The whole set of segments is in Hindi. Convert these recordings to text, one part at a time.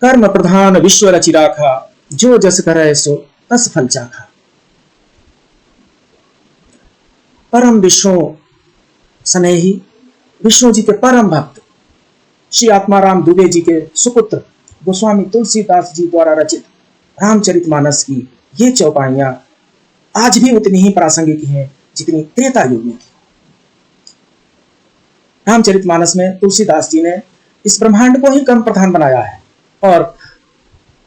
कर्म प्रधान विश्व रचि राखा, जो जस करे सो तस फल चाखा। परम विष्णु स्नेही, विष्णु जी के परम भक्त श्री आत्माराम दुबे जी के सुपुत्र गोस्वामी तुलसीदास जी द्वारा रचित रामचरितमानस की ये चौपाइयां आज भी उतनी ही प्रासंगिक हैं जितनी त्रेता युग में थी। रामचरितमानस में तुलसीदास जी ने इस ब्रह्मांड को ही कर्म प्रधान बनाया है और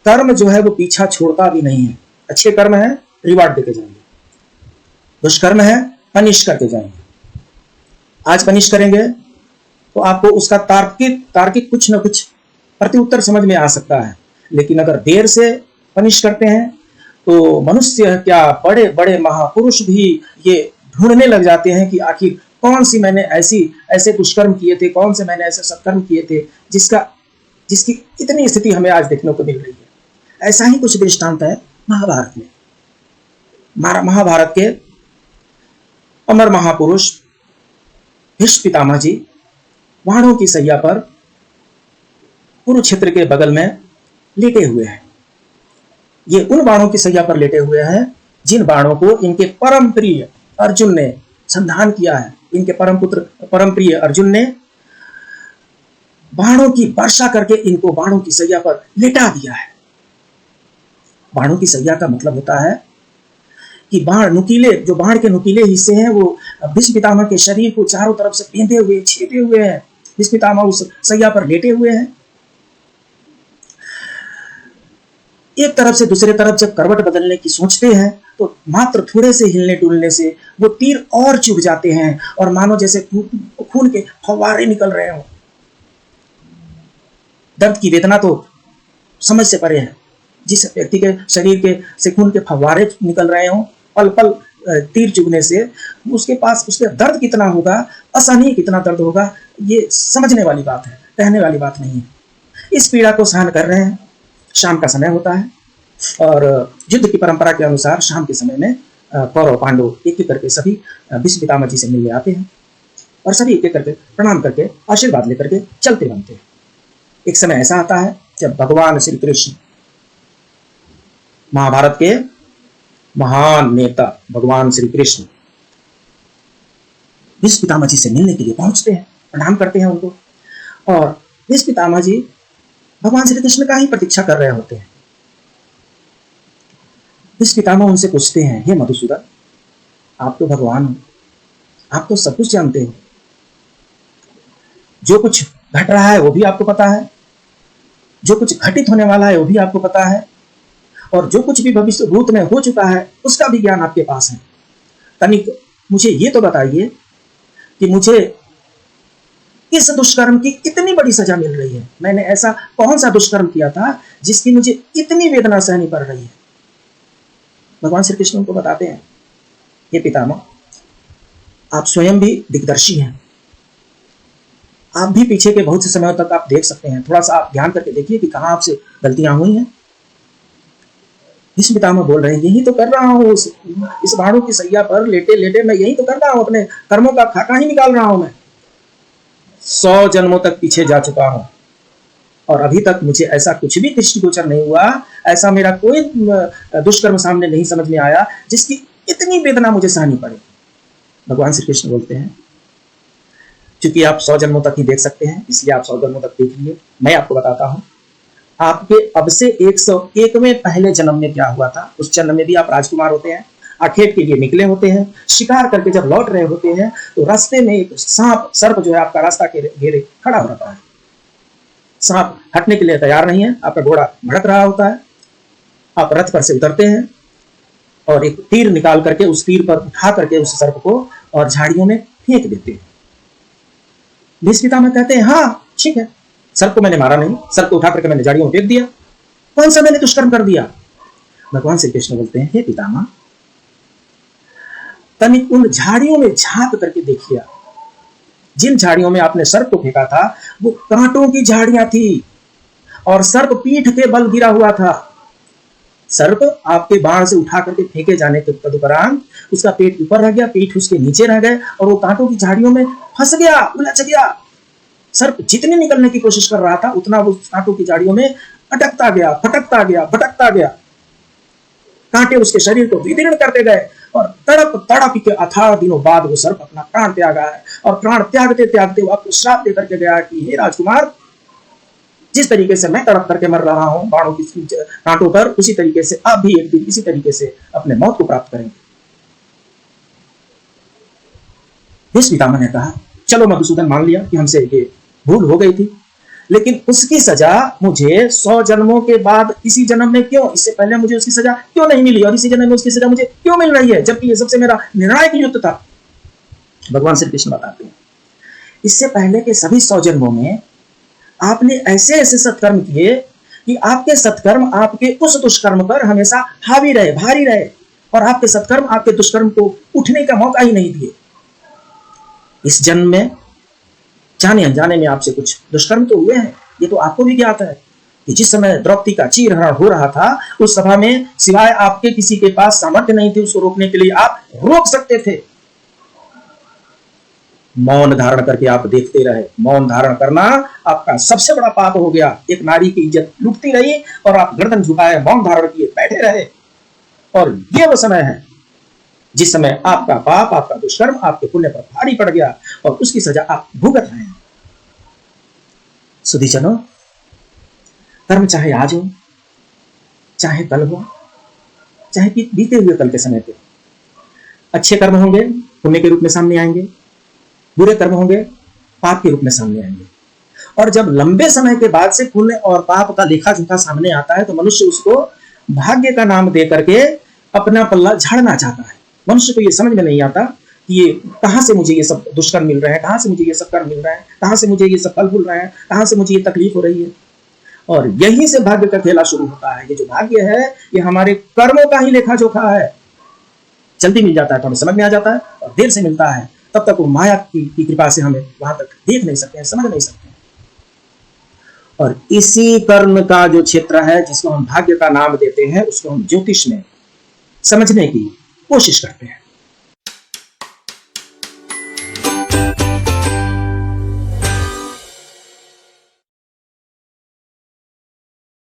कर्म जो है वो पीछा छोड़ता भी नहीं है। अच्छे कर्म है रिवार्ड देके जाएंगे, दुष्कर्म है पनिश करके जाएंगे। आज पनिश करेंगे तो आपको उसका तार्किक कुछ न कुछ प्रत्युत्तर समझ में आ सकता है, लेकिन अगर देर से पनिश करते हैं तो मनुष्य क्या बड़े बड़े महापुरुष भी ये ढूंढने लग जाते हैं कि आखिर कौन सी मैंने ऐसे दुष्कर्म किए थे, कौन से मैंने ऐसे सत्कर्म किए थे जिसकी इतनी स्थिति हमें आज देखने को मिल रही है। ऐसा ही कुछ दृष्टांत है महाभारत में। महाभारत के अमर महापुरुष भीष्म पितामह जी बाणों की सैया पर कुरुक्षेत्र के बगल में लेटे हुए हैं। ये उन बाणों की सैया पर लेटे हुए हैं जिन बाणों को इनके परम प्रिय अर्जुन ने संधान किया है। इनके परम पुत्र परम प्रिय अर्जुन ने बाणों की वर्षा करके इनको बाणों की सैया पर लेटा दिया है। बाणों की सैया का मतलब होता है कि बाण के नुकीले हिस्से हैं वो भीष्म पितामह के शरीर को चारों तरफ से बेंधे हुए छेदे हुए हैं। भीष्म पितामह उस सैया पर लेटे हुए हैं। एक तरफ से दूसरे तरफ जब करवट बदलने की सोचते हैं तो मात्र थोड़े से हिलने डुलने से वो तीर और चुभ जाते हैं और मानो जैसे खून के फव्वारे निकल रहे हो। दर्द की वेदना तो समझ से परे है। जिस व्यक्ति के शरीर के से खून के फव्वारे निकल रहे हो, पल पल तीर चुभने से उसके दर्द कितना होगा, असहनीय कितना दर्द होगा, ये समझने वाली बात है, कहने वाली बात नहीं है। इस पीड़ा को सहन कर रहे हैं। शाम का समय होता है और युद्ध की परंपरा के अनुसार शाम के समय में कौरव पांडव एक एक करके सभी भीष्म पितामह जी से मिलने आते हैं और सभी एक एक करके प्रणाम करके आशीर्वाद लेकर के चलते बनते हैं। एक समय ऐसा आता है जब भगवान श्री कृष्ण, महाभारत के महान नेता भगवान श्री कृष्ण भीष्म पितामह जी से मिलने के लिए पहुंचते हैं, प्रणाम करते हैं उनको और भीष्म पितामह जी भगवान श्री कृष्ण का ही प्रतीक्षा कर रहे होते हैं। भीष्म पितामह उनसे पूछते हैं, हे मधुसूदन, आप तो भगवान हो, आप तो सब कुछ जानते हो, जो कुछ घट रहा है वो भी आपको पता है, जो कुछ घटित होने वाला है वो भी आपको पता है और जो कुछ भी भविष्य भूत में हो चुका है उसका भी ज्ञान आपके पास है। तनिक मुझे ये तो बताइए कि मुझे इस दुष्कर्म की इतनी बड़ी सजा मिल रही है। मैंने ऐसा कौन सा दुष्कर्म किया था जिसकी मुझे इतनी वेदना सहनी पड़ रही है। भगवान श्री कृष्ण उनको बताते हैं, ये पितामह, आप स्वयं भी दिग्दर्शी हैं, आप भी पीछे के बहुत से समय तक आप देख सकते हैं। थोड़ा सा आप ध्यान करके देखिए कि कहां आपसे गलतियां हुई हैं। भीष्म पितामह बोल रहे हैं, यही तो कर रहा हूं, इस बाणों की सैया पर लेटे लेटे मैं यही तो कर रहा हूं, अपने कर्मों का खाका ही निकाल रहा हूं। मैं 100 जन्मों तक पीछे जा चुका हूं और अभी तक मुझे ऐसा कुछ भी दृष्टिगोचर नहीं हुआ, ऐसा मेरा कोई दुष्कर्म सामने नहीं समझ में आया जिसकी इतनी वेदना मुझे सहनी पड़े। भगवान श्री कृष्ण बोलते हैं, क्योंकि आप 100 जन्मों तक ही देख सकते हैं इसलिए आप 100 जन्मों तक देख लिए। मैं आपको बताता हूं आपके अब से 101वें पहले जन्म में क्या हुआ था। उस जन्म में भी आप राजकुमार होते हैं, आखेट के लिए निकले होते हैं, शिकार करके जब लौट रहे होते हैं तो रास्ते में एक सर्प जो है आपका रास्ता के घेरे खड़ा हो रहा है। सांप हटने के लिए तैयार नहीं है, आपका घोड़ा भड़क रहा होता है। आप रथ पर से उतरते हैं और एक तीर निकाल करके उस तीर पर उठा करके उस सर्प को और झाड़ियों में फेंक देते हैं। भीष्म पितामह कहते हैं, हाँ ठीक है, सर्प को मैंने मारा नहीं, सर्प को उठा करके मैंने झाड़ियों में फेंक दिया, कौन सा मैंने दुष्कर्म कर दिया। भगवान श्री कृष्ण बोलते हैं, हे पितामह, तनिक उन झाड़ियों में झांक करके देखिए, जिन झाड़ियों में आपने सर्प को फेंका था वो कांटों की झाड़ियां थी और सर्प पीठ के बल गिरा हुआ था। सर्प आपके बाण से उठा करके फेंके जाने के तदुपरांत उसका पेट ऊपर रह गया, पीठ उसके नीचे रह गए और वो कांटों की झाड़ियों में फंस गया, उलझ गया। सर्प जितने निकलने की कोशिश कर रहा था उतना वो कांटों की झाड़ियों में अटकता गया, फटकता गया, भटकता गया। कांटे उसके शरीर को विदीर्ण करते गए और तड़प तड़प के अथाह दिनों बाद वो सर्प अपना प्राण त्यागा है। और प्राण त्यागते त्यागते वो आपको श्राप देकर के गया कि हे राजकुमार, जिस तरीके से मैं तड़प करके मर रहा हूं बाणों की कांटों पर, उसी तरीके से आप भी एक दिन इसी तरीके से अपने मौत को प्राप्त करेंगे। इस पितामह ने कहा, चलो मधुसूदन, मान लिया कि हमसे ये भूल हो गई थी, लेकिन उसकी सजा मुझे 100 जन्मों के बाद इसी जन्म में क्यों, इससे पहले मुझे उसकी सजा क्यों नहीं मिली और इसी जन्म में उसकी सजा मुझे क्यों मिल रही है, जबकि ये सबसे मेरा निर्णायक युद्ध था। भगवान श्री कृष्ण बताते हैं, इससे पहले के सभी 100 जन्मों में आपने ऐसे ऐसे सत्कर्म किए कि आपके सत्कर्म आपके उस दुष्कर्म पर हमेशा हावी रहे, भारी रहे, और आपके सत्कर्म आपके दुष्कर्म को उठने का मौका ही नहीं दिए। इस जन्म में जाने अनजाने में आपसे कुछ दुष्कर्म तो हुए हैं, ये तो आपको भी ज्ञात है कि जिस समय द्रौपदी का चीरहरण हो रहा था उस सभा में सिवाय आपके किसी के पास सामर्थ्य नहीं थी उसको रोकने के लिए। आप रोक सकते थे, मौन धारण करके आप देखते रहे। मौन धारण करना आपका सबसे बड़ा पाप हो गया। एक नारी की इज्जत लुटती रही और आप गर्दन झुकाए मौन धारण किए बैठे रहे। और यह वो समय है जिस समय आपका पाप, आपका दुष्कर्म आपके पुण्य पर भारी पड़ गया और उसकी सजा आप भुगत रहे हैं। सुधीजनों, कर्म चाहे आज हो, चाहे कल हो, चाहे कि बीते हुए कल के समय पे, अच्छे कर्म होंगे पुण्य के रूप में सामने आएंगे, बुरे कर्म होंगे पाप के रूप में सामने आएंगे। और जब लंबे समय के बाद से पुण्य और पाप का लेखा जोखा सामने आता है तो मनुष्य उसको भाग्य का नाम दे करके अपना पल्ला झाड़ना चाहता है। मनुष्य को ये समझ में नहीं आता कि ये कहां से मुझे ये सब दुष्कर्म मिल रहे हैं, कहां से मुझे ये सब कर्म मिल रहे हैं, कहां से मुझे ये सब फल फूल रहे हैं, कहां से मुझे ये तकलीफ हो रही है। और यहीं से भाग्य का खेला शुरू होता है। ये जो भाग्य है ये हमारे कर्मों का ही लेखा जोखा है। जल्दी मिल जाता है तो हमें समझ में आ जाता है, और देर से मिलता है तब तक वो माया की कृपा से हमें वहां तक देख नहीं सकते हैं, समझ नहीं सकते हैं। और इसी कर्म का जो क्षेत्र है जिसको हम भाग्य का नाम देते हैं उसको हम ज्योतिष में समझने की कोशिश करते हैं।